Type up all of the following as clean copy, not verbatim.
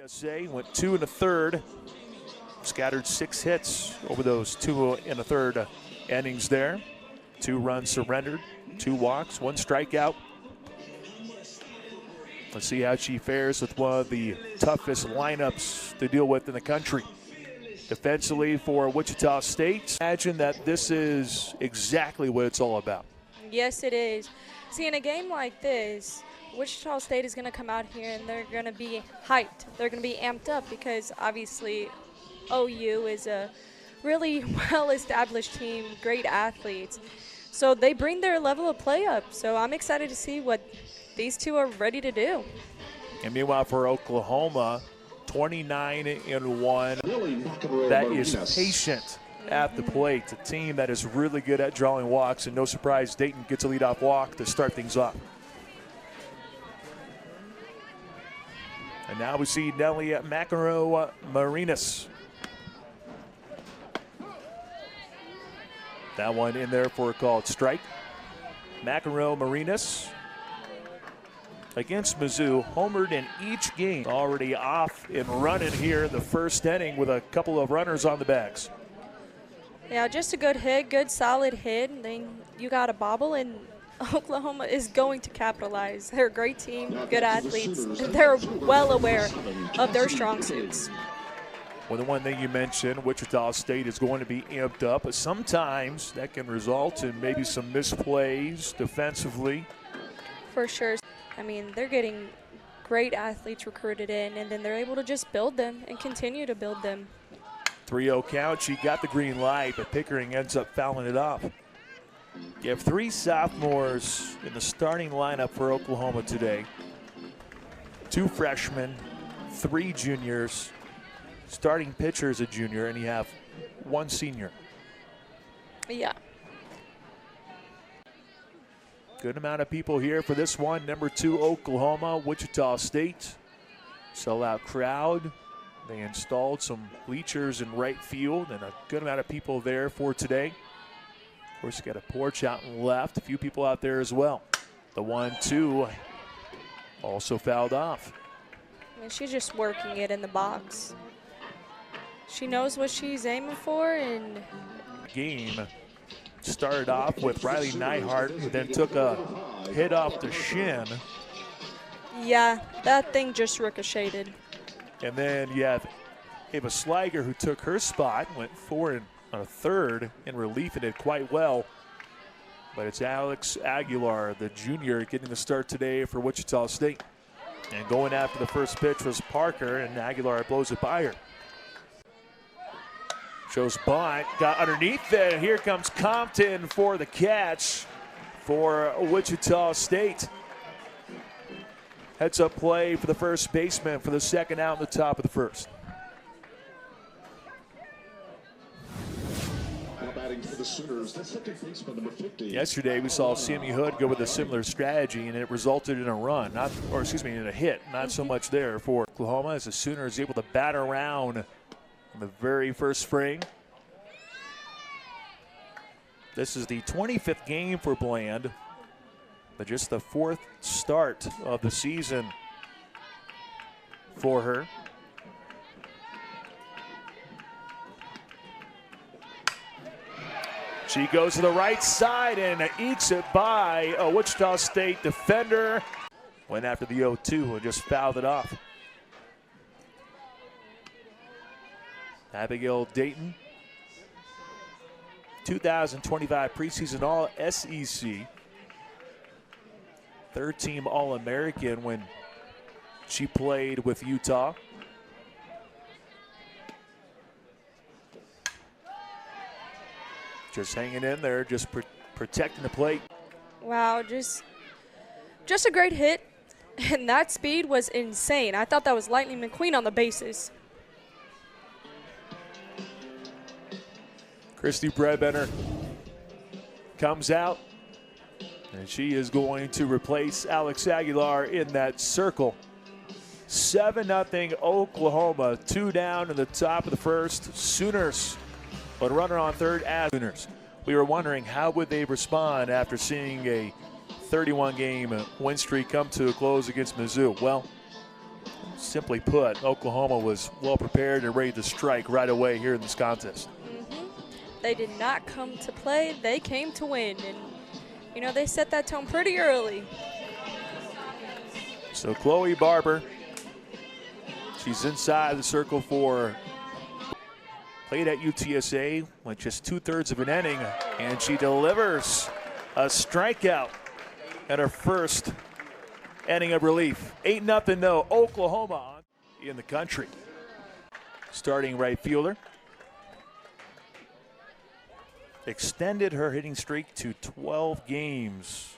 USA went 2 1/3, scattered 6 hits over those 2 1/3 innings there. 2 runs surrendered, 2 walks, 1 strikeout. Let's see how she fares with one of the toughest lineups to deal with in the country. Defensively for Wichita State, imagine that this is exactly what it's all about. Yes, it is. See, in a game like this, Wichita State is going to come out here and they're going to be hyped. They're going to be amped up because obviously OU is a really well-established team, great athletes. So they bring their level of play up. So I'm excited to see what these two are ready to do. And meanwhile for Oklahoma, 29-1. That is patient at the plate. A team that is really good at drawing walks, and no surprise Dayton gets a leadoff walk to start things off. And now we see Nelly McEnroe Marinas. That one in there for a called strike. McEnroe Marinas against Mizzou, homered in each game. Already off and running here in the first inning with a couple of runners on the backs. Yeah, just a good hit, good solid hit. And then you got a bobble, and Oklahoma is going to capitalize. They're a great team, good athletes. They're well aware of their strong suits. Well, the one thing you mentioned, Wichita State is going to be amped up, but sometimes that can result in maybe some misplays defensively. For sure. I mean, they're getting great athletes recruited in, and then they're able to just build them and continue to build them. 3-0 count. She got the green light, but Pickering ends up fouling it off. You have 3 sophomores in the starting lineup for Oklahoma today. 2 freshmen, 3 juniors. Starting pitcher is a junior, and you have 1 senior. Yeah. Good amount of people here for this one. Number 2, Oklahoma, Wichita State. Sellout crowd. They installed some bleachers in right field, and a good amount of people there for today. Of course, you got a porch out in left. A few people out there as well. The 1-2 also fouled off. I mean, she's just working it in the box. She knows what she's aiming for, and game started off with Riley Neihart, who then took a hit off the shin. yeah, that thing just ricocheted. And then you have Ava Sliger, who took her spot, went 4 1/3 in relief and did quite well. But it's Alex Aguilar, the junior, getting the start today for Wichita State. And going after the first pitch was Parker, and Aguilar blows it by her. Shows bunt, got underneath it. Here comes Compton for the catch for Wichita State. Heads up play for the first baseman for the second out in the top of the first. For the Sooners, that's second baseman number 50. Yesterday we saw Sammy Hood go with a similar strategy, and it resulted in a run, in a hit. Not so much there for Oklahoma, as the Sooners able to bat around in the very first frame. This is the 25th game for Bland, but just the 4th start of the season for her. She goes to the right side and ekes it by a Wichita State defender. Went after the 0-2 and just fouled it off. Abigail Dayton, 2025 preseason All-SEC. 3rd-team All-American when she played with Utah. Just hanging in there, just protecting the plate. Wow, just a great hit, and that speed was insane. I thought that was Lightning McQueen on the bases. Christy Bredbender comes out, and she is going to replace Alex Aguilar in that circle. 7-0 Oklahoma, 2 down in the top of the first. Sooners, but runner on third as Sooners. We were wondering how would they respond after seeing a 31-game win streak come to a close against Mizzou. Well, simply put, Oklahoma was well prepared and ready to strike right away here in this contest. They did not come to play. They came to win. And, you know, they set that tone pretty early. So Chloe Barber, she's inside the circle for, played at UTSA, went just 2/3 of an inning, and she delivers a strikeout at her first inning of relief. 8-0 no, Oklahoma in the country. Starting right fielder. Extended her hitting streak to 12 games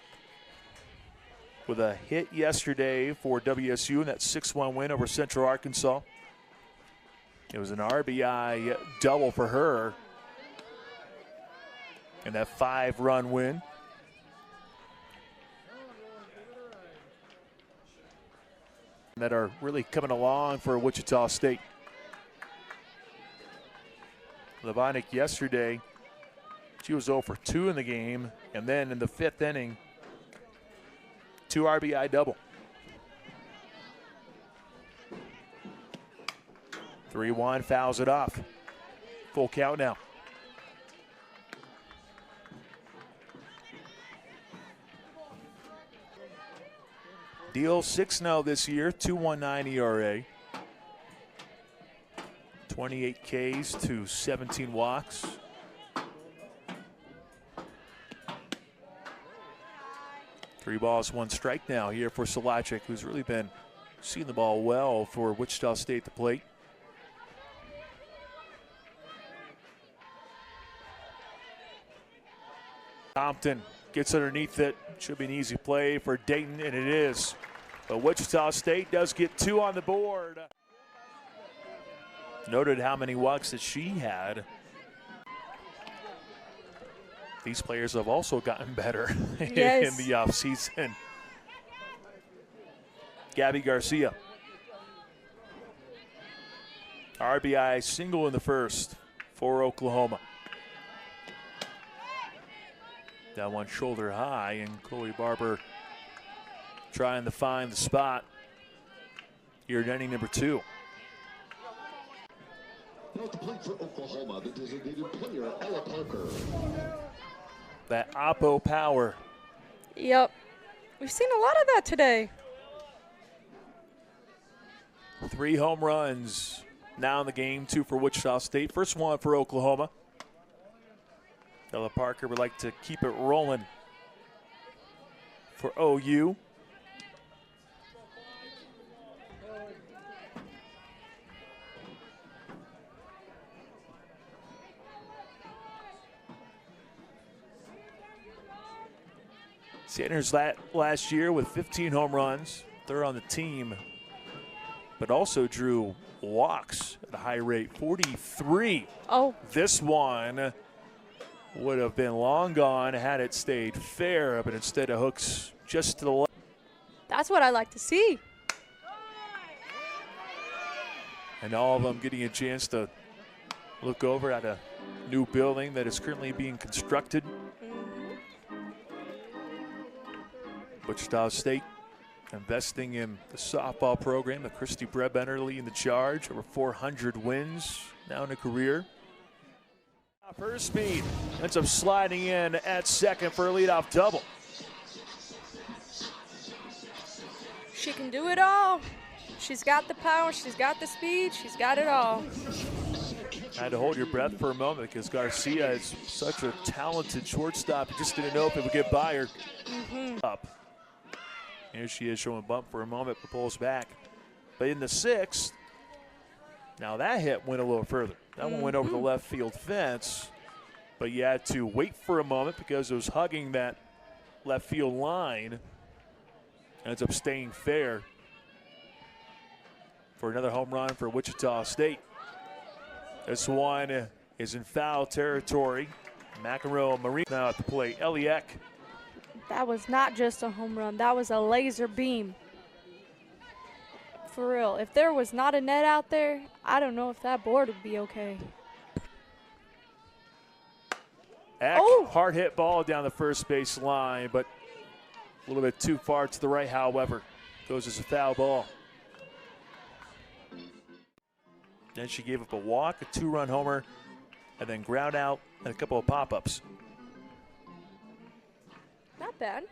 with a hit yesterday for WSU in that 6-1 win over Central Arkansas. It was an RBI double for her in that 5-run win. That are really coming along for Wichita State. Levonick yesterday, she was 0 for 2 in the game, and then in the 5th inning, 2 RBI double. 3-1, fouls it off. Full count now. Deal 6-0 this year, 2.19 ERA. 28 Ks to 17 walks. Three balls, one strike now here for Solachik, who's really been seeing the ball well for Wichita State at the plate. Compton gets underneath it. Should be an easy play for Dayton, and it is. But Wichita State does get 2 on the board. Noted how many walks that she had. These players have also gotten better in the offseason. Gabby Garcia. RBI single in the first for Oklahoma. That one shoulder high, and Chloe Barber trying to find the spot here at inning number 2. Now at the plate for Oklahoma, the designated player, Ella Parker. That Oppo power. Yep. We've seen a lot of that today. 3 home runs now in the game, 2 for Wichita State. First one for Oklahoma. Ella Parker would like to keep it rolling for OU. Sanders last year with 15 home runs, 3rd on the team, but also drew walks at a high rate, 43. Oh. This one would have been long gone had it stayed fair, but instead of hooks just to the left. That's what I like to see. And all of them getting a chance to look over at a new building that is currently being constructed. Wichita State investing in the softball program, the Christy Brebender leading the charge, over 400 wins now in a career. Her speed ends up sliding in at second for a leadoff double. She can do it all. She's got the power, she's got the speed, she's got it all. Had to hold your breath for a moment because Garcia is such a talented shortstop. You just didn't know if it would get by her. Up. Here she is showing a bump for a moment, but pulls back. But in the 6th, now that hit went a little further. That one went over the left field fence, but you had to wait for a moment because it was hugging that left field line. Ends up staying fair for another home run for Wichita State. This one is in foul territory. McEnroe Marine now at the plate. Eliek. That was not just a home run. That was a laser beam. For real. If there was not a net out there, I don't know if that board would be okay. Eck, hard hit ball down the first base line, but a little bit too far to the right, however. Goes as a foul ball. Then she gave up a walk, a 2-run homer, and then ground out and a couple of pop-ups. Not bad.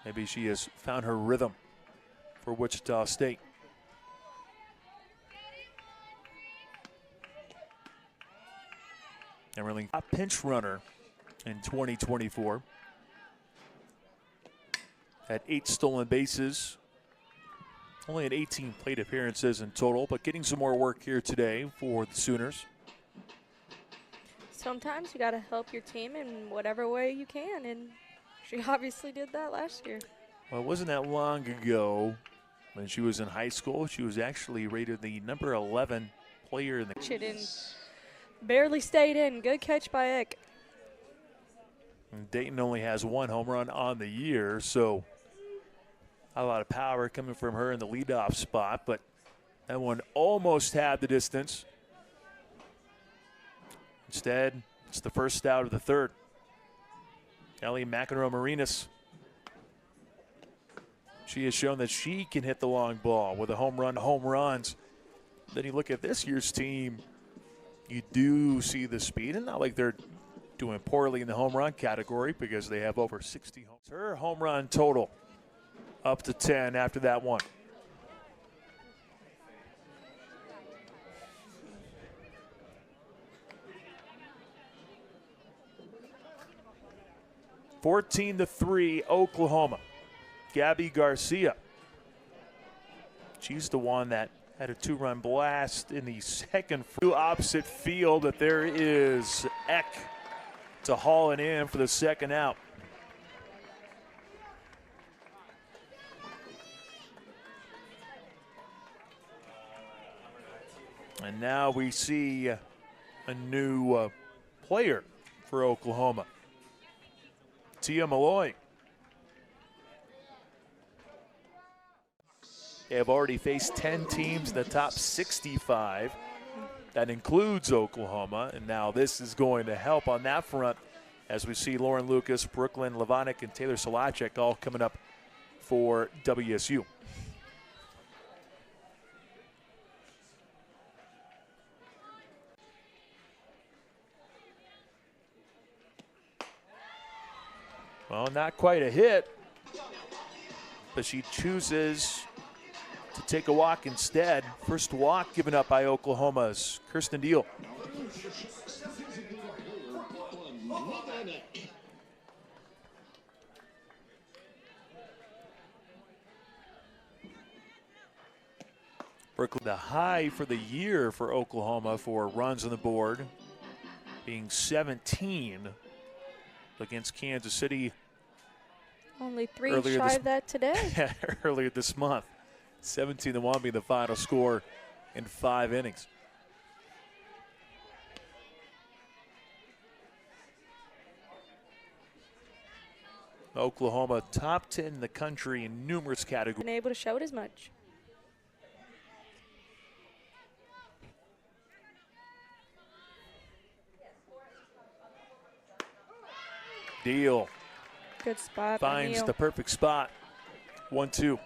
Maybe she has found her rhythm for Wichita State. And really a pinch runner in 2024. Had 8 stolen bases. Only had 18 plate appearances in total, but getting some more work here today for the Sooners. Sometimes you got to help your team in whatever way you can, and she obviously did that last year. Well, it wasn't that long ago when she was in high school. She was actually rated the number 11 player in the. She didn't. Barely stayed in. Good catch by Eck. And Dayton only has 1 home run on the year, so a lot of power coming from her in the leadoff spot, but that one almost had the distance. Instead, it's the first out of the third. Ellie McEnroe-Marinas. She has shown that she can hit the long ball with a home runs. Then you look at this year's team, you do see the speed, and not like they're doing poorly in the home run category because they have over 60 homes. Her home run total up to 10 after that one. (14-3) Oklahoma. Gabby Garcia. She's the one that had a 2-run blast in the second opposite field, but there is Eck to haul it in for the second out. And now we see a new player for Oklahoma. Tia Malloy. They have already faced 10 teams in the top 65. That includes Oklahoma, and now this is going to help on that front as we see Lauren Lucas, Brooklyn Levonick, and Taylor Solacek all coming up for WSU. Well, not quite a hit, but she chooses to take a walk instead. First walk given up by Oklahoma's Kirsten Deal. Brooklyn, the high for the year for Oklahoma for runs on the board, being 17 against Kansas City. Only 3 shy of that today. Earlier this month. 17-1 being the final score in 5 innings. Oklahoma top 10 in the country in numerous categories. Been able to show it as much. Deal. Good spot. Finds the perfect spot. 1-2.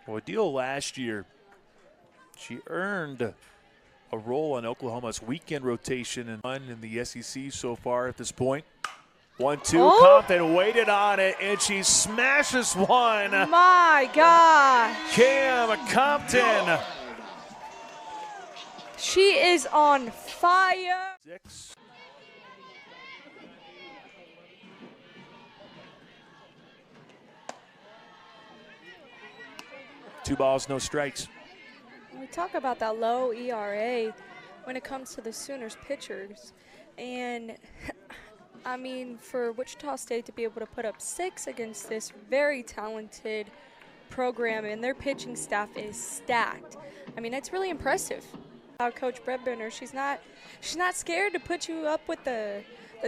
Well, Deal last year, she earned a role in Oklahoma's weekend rotation and one in the SEC so far at this point. 1-2, oh. Compton waited on it, and she smashes one. My God. Cam Compton. She is on fire. 6. Two balls, no strikes. We talk about that low ERA when it comes to the Sooners pitchers. And, I mean, for Wichita State to be able to put up 6 against this very talented program, and their pitching staff is stacked. I mean, it's really impressive. Coach Bredbender, she's not scared to put you up with the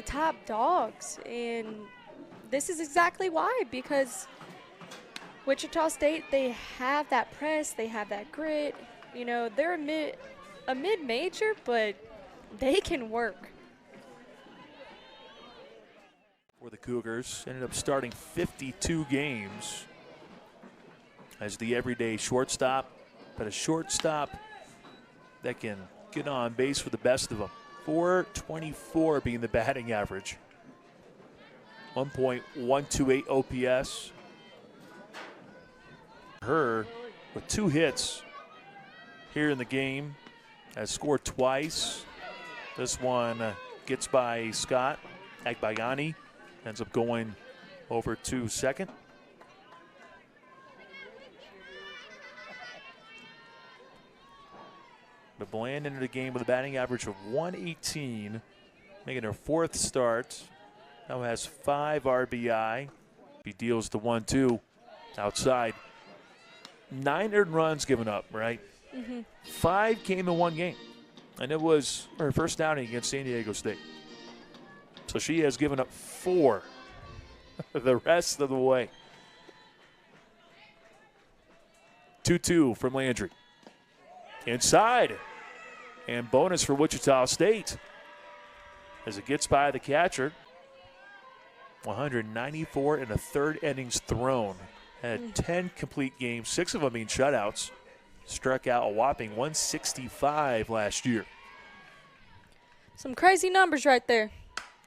top dogs. And this is exactly why, because Wichita State, they have that press, they have that grit. You know, they're a mid-major, but they can work. For the Cougars, ended up starting 52 games as the everyday shortstop, but a shortstop that can get on base for the best of them. 424 being the batting average. 1.128 OPS. Her with 2 hits here in the game, has scored twice. This one gets by Scott. Agbayani ends up going over to second. But Bland entered the game with a batting average of 118, making her 4th start. Now has 5 RBI. He deals the 1-2 outside. 9 earned runs given up, right? 5 came in one game, and it was her first outing against San Diego State. So she has given up 4 the rest of the way. 2-2 from Landry. Inside. And bonus for Wichita State as it gets by the catcher. 194 and a third innings thrown. Had 10 complete games, 6 of them being shutouts. Struck out a whopping 165 last year. Some crazy numbers right there.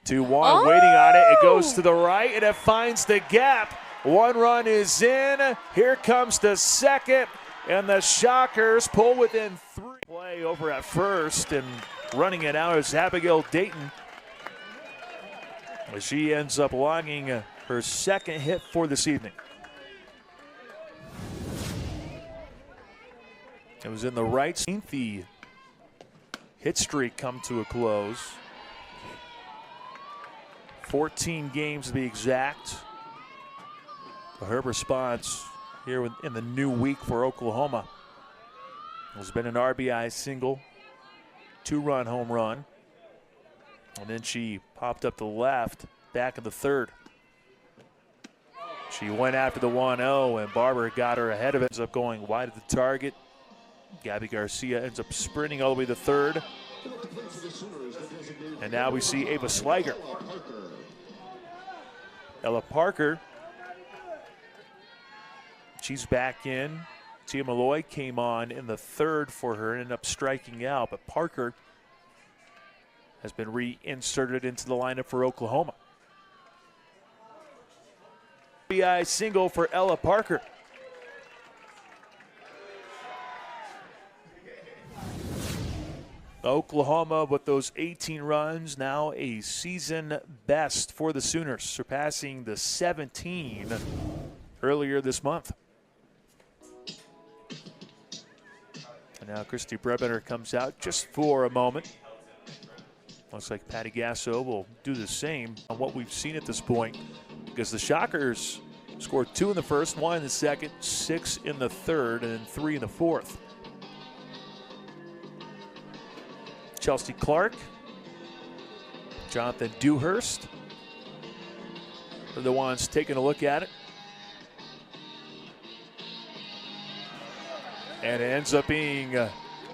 2-1, waiting on it. It goes to the right, and it finds the gap. 1 run is in. Here comes the second, and the Shockers pull within 3. Play over at first, and running it out is Abigail Dayton. She ends up logging her 2nd hit for this evening. It was in the right. The hit streak come to a close. 14 games to be exact. Her response here in the new week for Oklahoma has been an RBI single, 2-run home run. And then she popped up to the left, back in the 3rd. She went after the 1-0, and Barber got her ahead of it. Ends up going wide of the target. Gabby Garcia ends up sprinting all the way to the 3rd. And now we see Ava Sliger. Ella Parker. She's back in. Tia Malloy came on in the 3rd for her and ended up striking out. But Parker has been reinserted into the lineup for Oklahoma. RBI single for Ella Parker. Oklahoma with those 18 runs, now a season best for the Sooners, surpassing the 17 earlier this month. And now Christy Brebender comes out just for a moment. Looks like Patty Gasso will do the same on what we've seen at this point, because the Shockers scored 2 in the first, 1 in the second, 6 in the 3rd, and then 3 in the 4th. Chelsea Clark, Jonathan Dewhurst are the ones taking a look at it. And it ends up being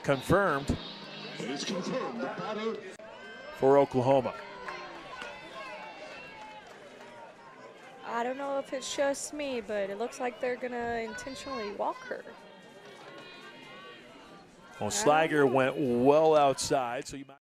confirmed. It is confirmed the batter For Oklahoma. I don't know if it's just me, but it looks like they're going to intentionally walk her. Well, Slager went well outside, so you might.